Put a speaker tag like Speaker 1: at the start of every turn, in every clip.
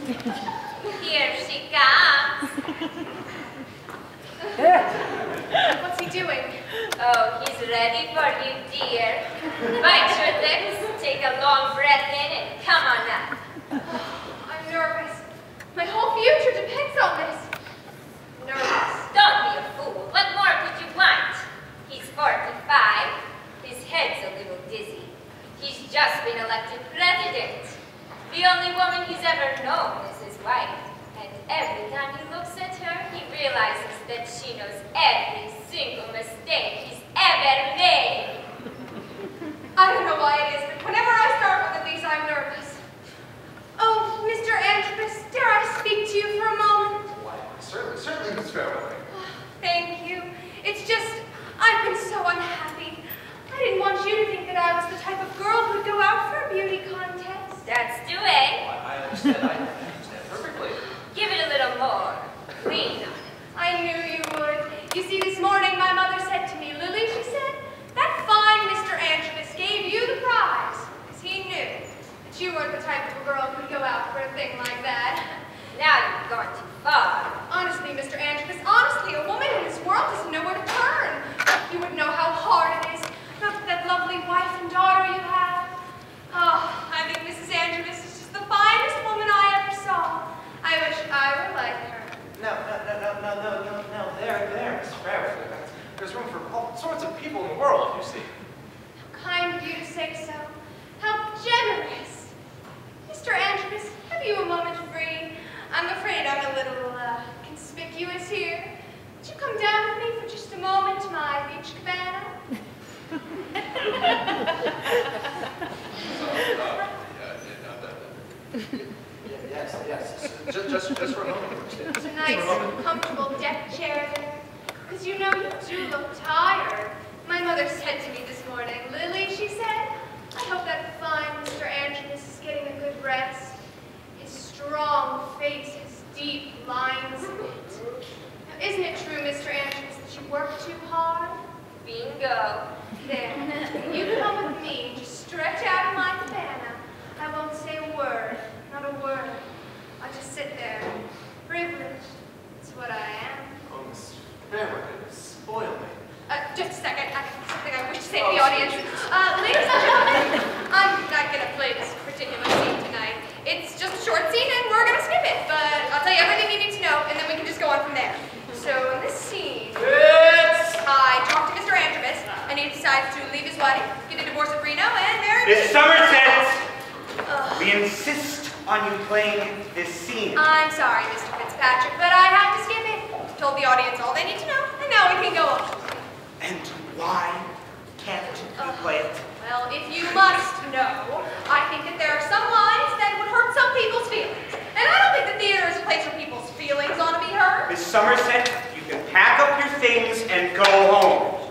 Speaker 1: Here she comes.
Speaker 2: What's he doing?
Speaker 1: Oh, he's ready for you, dear. Bite your lips, take a long breath in, and come on up.
Speaker 2: I'm nervous. My whole future depends on this. Nervous.
Speaker 1: Don't be a fool. What more could you want? He's 45. His head's a little dizzy. He's just been elected president. The only woman he's ever known is his wife. And every time he looks at her, he realizes that she knows every single mistake he's ever made.
Speaker 2: I don't know why it is, but whenever I start one of these, I'm nervous. Oh, Mr. Antrobus, dare I speak to you for a moment?
Speaker 3: Why, certainly, Miss Fairweather.
Speaker 2: Thank you. It's just, I've been so unhappy. I didn't want you to think that I was the type of girl who'd go out for a beauty contest.
Speaker 1: That's the way.
Speaker 3: I understand perfectly.
Speaker 1: Give it a little more. Lean on it.
Speaker 2: I knew you would. You see, this morning my mother said to me, Lily, she said, that fine Mr. Antrobus gave you the prize, because he knew that you weren't the type of a girl who'd go out for a thing like that.
Speaker 1: Now you've gone too far.
Speaker 2: Honestly, Mr. Antrobus, honestly, a woman in this world doesn't know where to turn. You would know how hard it is. Look at that lovely wife and daughter you have. Oh, I think Mrs. Antrobus is just the finest woman I ever saw. I wish I were like her.
Speaker 3: No, there, Miss Fairweather. There's room for all sorts of people in the world, you see.
Speaker 2: How kind of you to say so. How generous. Mr. Antrobus, have you a moment free? I'm afraid I'm a little, conspicuous here. Would you come down with me for just a moment to my beach cabana?
Speaker 3: Yes. Just for a moment.
Speaker 2: It's a nice, comfortable deck chair there. Because you know you do look tired. My mother said to me this morning, Lily, she said, I hope that fine Mr. Antrobus is getting a good rest. His strong face has deep lines in it. Now, isn't it true, Mr. Antrobus, that you work too hard?
Speaker 1: Bingo.
Speaker 2: There. You come with me, just stretch out in my cabana. I won't say a word, not a word. I'll just sit there, privileged. It's what I am.
Speaker 3: Oh, Miss Fairweather, spoil me.
Speaker 2: Just a second. I have something I wish to say to the audience. Ladies and gentlemen, I'm not going to play this particular scene tonight. It's just a short scene, and we're going to skip it. But I'll tell you everything you need to know, and then we can just go on from there. So in this scene, I talked to Mr. Antrobus, and he decides to leave his wife, get a divorce of Reno, and marry me.
Speaker 4: Miss Somerset, we insist on you playing this scene.
Speaker 2: I'm sorry, Mr. Fitzpatrick, but I have to skip it. Told the audience all they need to know, and now we can go on.
Speaker 4: And why can't you play it?
Speaker 2: Well, if you must know, I think that there are some lines that would hurt some people's feelings. And I don't think the theater is a place where people's feelings ought to be hurt.
Speaker 4: Miss Somerset, you can pack up your things and go home.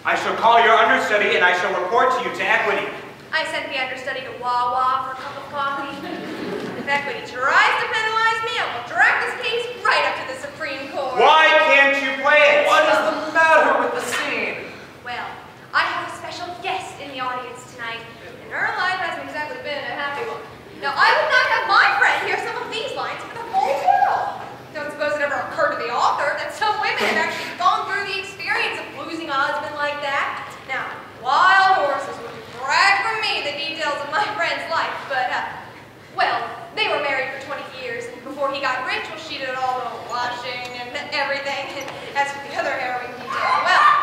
Speaker 4: I shall call your understudy and I shall report to you to Equity.
Speaker 2: I sent the understudy to Wawa for a cup of coffee. If Equity tries to penalize me, I will drag this case right up to the Supreme Court.
Speaker 4: Why can't you play it?
Speaker 3: What is the matter with the scene?
Speaker 2: Well, I have a special guest in the audience tonight, and her life hasn't exactly been a happy one. Now, I would not have my friend hear some of these lines for the whole world. Don't suppose it ever occurred to the author that some women have actually gone through the experience of losing a husband like that. Now, wild horses would drag from me the details of my friend's life, but, well, they were married for 20 years, and before he got rich, well, she did all the washing and everything, and as for the other harrowing details, well,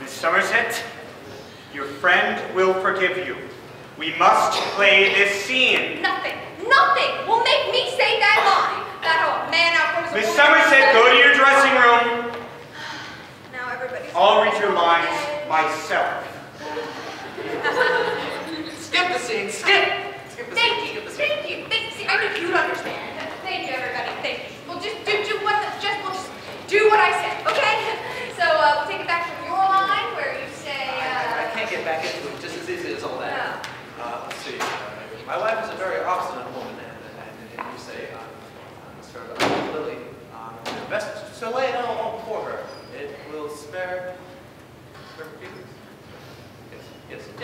Speaker 4: Miss Somerset, your friend will forgive you. We must play this scene.
Speaker 2: nothing will make me say that line. That whole man outgrows a
Speaker 4: Miss
Speaker 2: woman.
Speaker 4: Somerset, go to your dressing room.
Speaker 2: Now everybody's...
Speaker 4: I'll read your lines myself.
Speaker 3: Skip the scene, skip!
Speaker 2: Thank you. I knew you'd understand. Thank you, everybody. Thank you. We'll just do what I said, okay? So we'll take it back from your line where you say.
Speaker 3: I can't get back into it just as easy as all that. Let's see. My wife is a very obstinate woman, and you say, Lily, best to lay it all before her. It will spare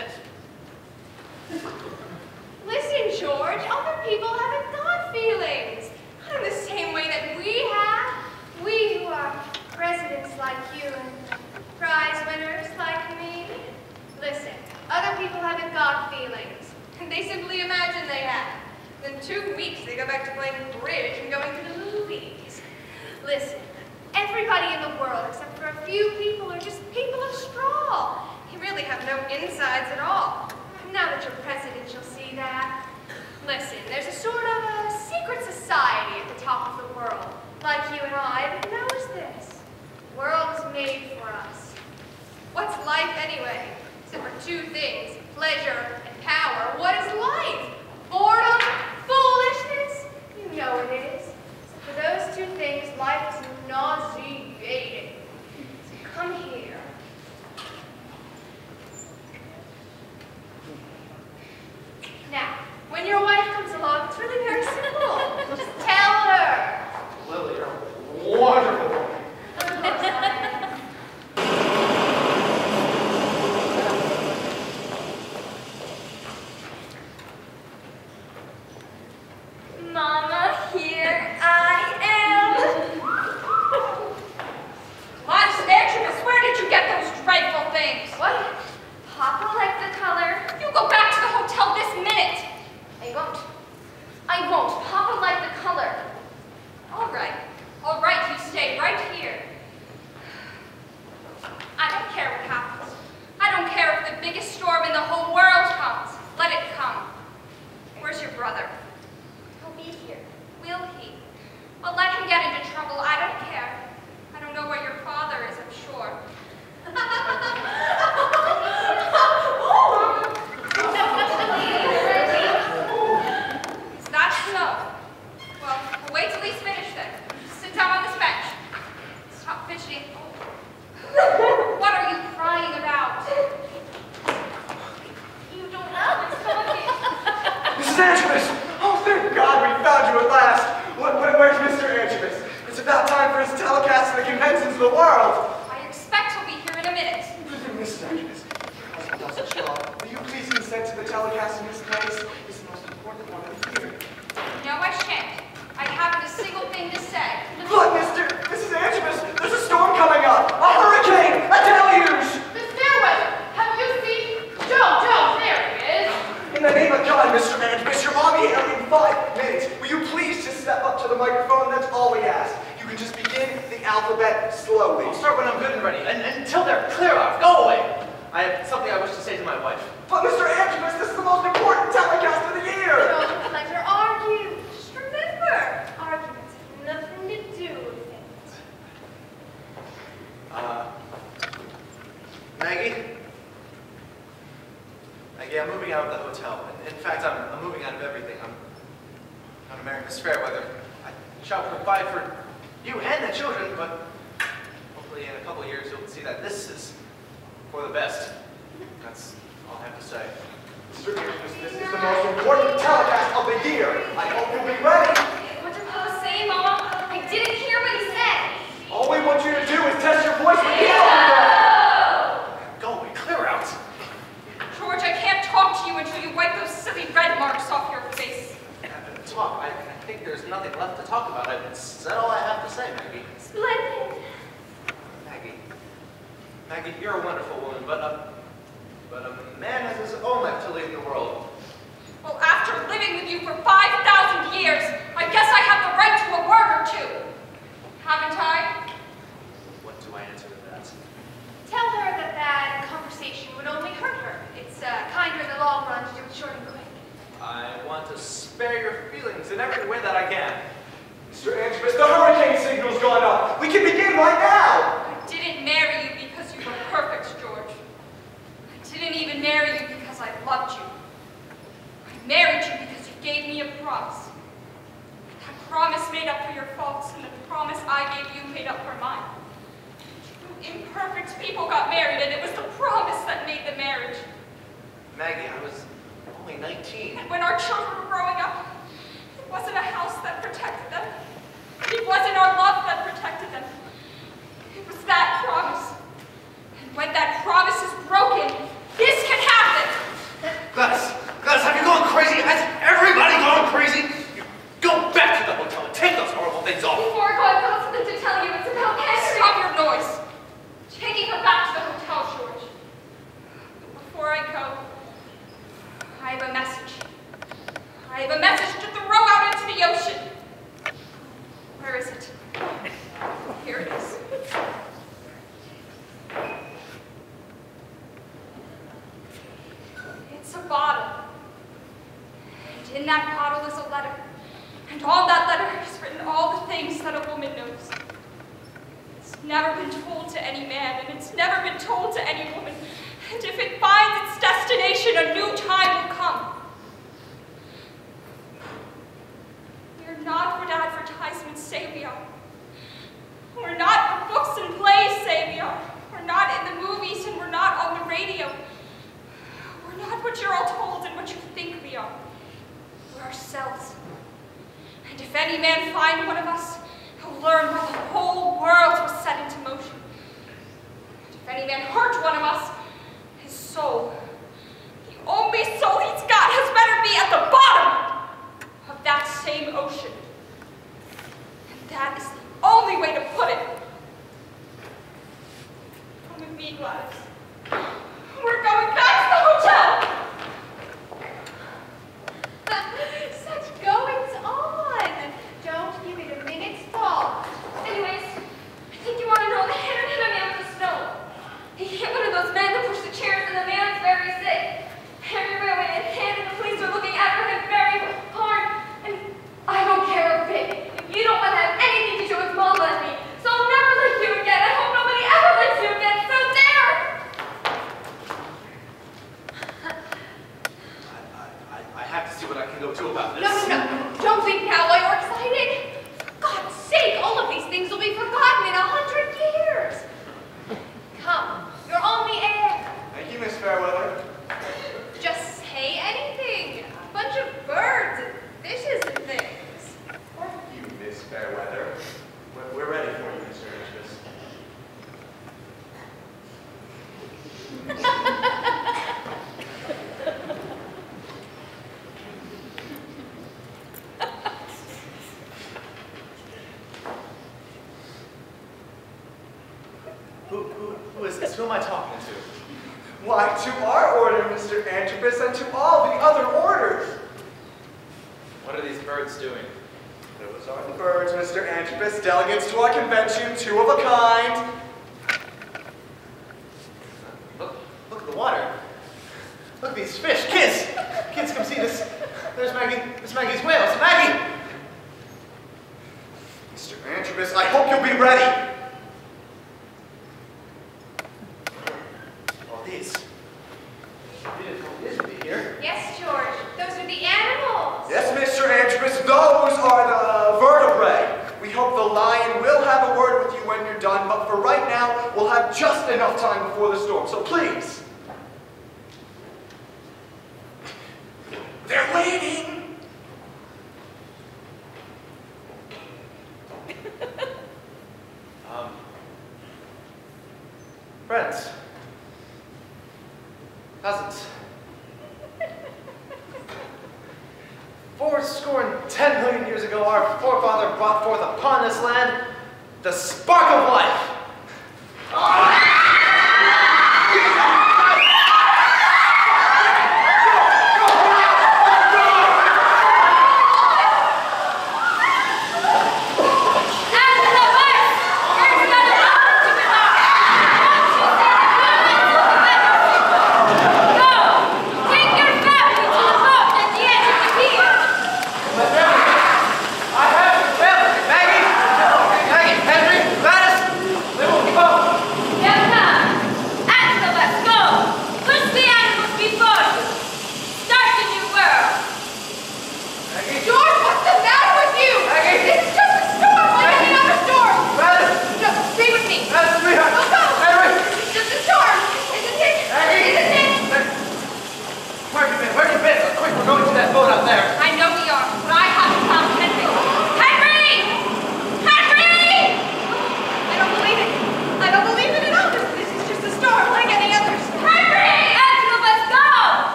Speaker 3: Yes.
Speaker 2: Listen, George, other people haven't got feelings. Not in the same way that we have. We who are presidents like you and prize winners like me. Listen, other people haven't got feelings. They simply imagine they have. In 2 weeks, they go back to playing bridge and going to the movies. Listen, everybody in the world, except for a few people, are just people of straw. You really have no insides at all. Now that you're president, you'll see that. Listen, there's a sort of a secret society at the top of the world, like you and I, that knows this. The world was made for us. What's life anyway? Except for two things, pleasure and power. What is life? Boredom? Foolishness? You know it is. Except for those two things, life is nauseating. So come here. Now, when your wife comes along, it's really very simple. Just tell her.
Speaker 3: Lily, you're a wonderful woman.
Speaker 1: Mama, here I am.
Speaker 2: Modest Antrobus, where did you get those dreadful things? What?
Speaker 1: Papa liked the color.
Speaker 2: You go back to the hotel this minute.
Speaker 1: I won't. I won't. Papa liked the color.
Speaker 2: All right. All right, you stay right here. I don't care what happens. I don't care if the biggest storm in the whole world comes. Let it come. Where's your brother?
Speaker 1: He'll be here.
Speaker 2: Will he? Well, let him get into trouble. I don't care. I don't know where your father is, I'm sure. Is that so? Well, we'll wait till he's finished then. Sit down on this bench. Stop fidgeting. What are you crying about?
Speaker 1: You don't know. It's talking.
Speaker 3: Mrs. Antrobus! Oh, thank God we found you at last! Where's Mr. Antrobus? It's about time for his telecast to the conventions of the world!
Speaker 2: I expect he'll be here in a minute.
Speaker 3: Mrs. Antrobus, will you please consent to the telecast in this place? It's the most important one of the year.
Speaker 2: No, I shan't. I haven't a single thing to say.
Speaker 3: Look, Mrs. Antrobus, there's a storm coming up! A hurricane! A deluge!
Speaker 2: The stairway! Have you seen? Joe, there he is.
Speaker 3: In the name of God, Mr. Antrobus, you're on the air in 5 minutes. Will you please just step up to the microphone? That's all we ask. You can just begin the alphabet slowly.
Speaker 5: I'll start when I'm good and ready, and until they're clear off. Go away! I have something I wish to say to my wife.
Speaker 3: But Mr. Antrobus, this is the most important telecast of the year!
Speaker 2: Don't let her argue. Just remember, arguments have nothing to do with it.
Speaker 5: Maggie, I'm moving out of the hotel. In fact, I'm moving out of everything. I'm going to marry Miss Fairweather. I shall provide for you and the children, but hopefully in a couple of years you'll see that this is for the best. That's all I have to say.
Speaker 3: Mr. Antrobus, this is the most important telecast of the year. I hope you'll be ready.
Speaker 1: What did Papa say, Mom? I didn't hear what he said.
Speaker 3: All we want you to do is test your voice with the alphabet.
Speaker 5: Go away, clear out.
Speaker 2: George, I can't talk to you until you wipe those silly red marks off your face.
Speaker 5: Talk. I think there's nothing left to talk about. I've said all I have to say, Maggie.
Speaker 1: Splendid.
Speaker 5: Maggie, you're a wonderful woman, but a man has his own life to lead in the world.
Speaker 2: Well, after living with you for 5,000 years, I guess I have the right to a word or two. Haven't I?
Speaker 5: What do I answer to that?
Speaker 2: Tell her that conversation would only hurt her. It's kinder in the long run to do it short and quick.
Speaker 5: I want to spare your feelings in every way that I can.
Speaker 3: Mr. Antrobus, the hurricane signal's gone up. We can begin right now.
Speaker 2: I didn't marry you because you were perfect, George. I didn't even marry you because I loved you. I married you because you gave me a promise. That promise made up for your faults, and the promise I gave you made up for mine. Two imperfect people got married, and it was the promise that made the marriage.
Speaker 5: Maggie, I was only 19.
Speaker 2: And when our children were growing up, it wasn't a house that protected them. It wasn't our love that protected them. It was that promise. And when that promise is broken, this can happen. It's a bottle. And in that bottle is a letter. And on that letter is written all the things that a woman knows. It's never been told to any man, and it's never been told to any woman. And if it finds its destination, a new time will come. We are not what advertisements say we are. We're not what books and plays say we are. We're not in the movies, and we're not on the radio. We're not what you're all told and what you think we are. We're ourselves. And if any man find one of us, he'll learn why the whole world was set into motion. And if any man hurt one of us, his soul, the only soul he's got, has better be at the bottom of that same ocean. And that is the only way to put it. Come with me, Gladys. We're going back to the hotel.
Speaker 6: Such goings on. Don't give it a minute's thought.
Speaker 1: Anyways, I think you want to know the hit a man with a stone. He hit one of those men that push the chairs, and the man's very sick. Everywhere went in hand, and the police are looking after him very hard. And I don't care a bit. If you don't want to have anything to do with Mom left me, so I'll never like you again. I hope nobody ever likes you again. So there!
Speaker 5: I have to see what I can go do about this.
Speaker 2: No. Don't think now while you're excited. For God's sake, all of these things will be forgotten in 100 years. Come, you're on the air.
Speaker 3: Thank you, Miss Fairweather.
Speaker 2: Just say anything. A bunch of birds and fishes and things.
Speaker 3: Thank you, Miss Fairweather. We're ready for you, Mr. Anxious.
Speaker 5: Who is this? Who am I talking to?
Speaker 3: Why, to our order, Mr. Antrobus, and to all the other orders.
Speaker 5: What are these birds doing?
Speaker 3: Those are the birds, Mr. Antrobus, delegates to our convention, two of a kind.
Speaker 5: Look at the water. Look at these fish. Kids! Kids, come see this. There's Maggie. There's Maggie's whales. Maggie!
Speaker 3: Mr. Antrobus, I hope you'll be ready.
Speaker 5: All these. You didn't know these would be here.
Speaker 2: Yes, George. Those are the animals.
Speaker 3: Yes, Mr. Antrobus, those are the vertebrae. We hope the lion will have a word with you when you're done, but for right now, we'll have just enough time before the storm, so please. They're waiting!
Speaker 5: Friends. Cousins. 410 million years ago, our forefather brought forth upon this land the spark of life.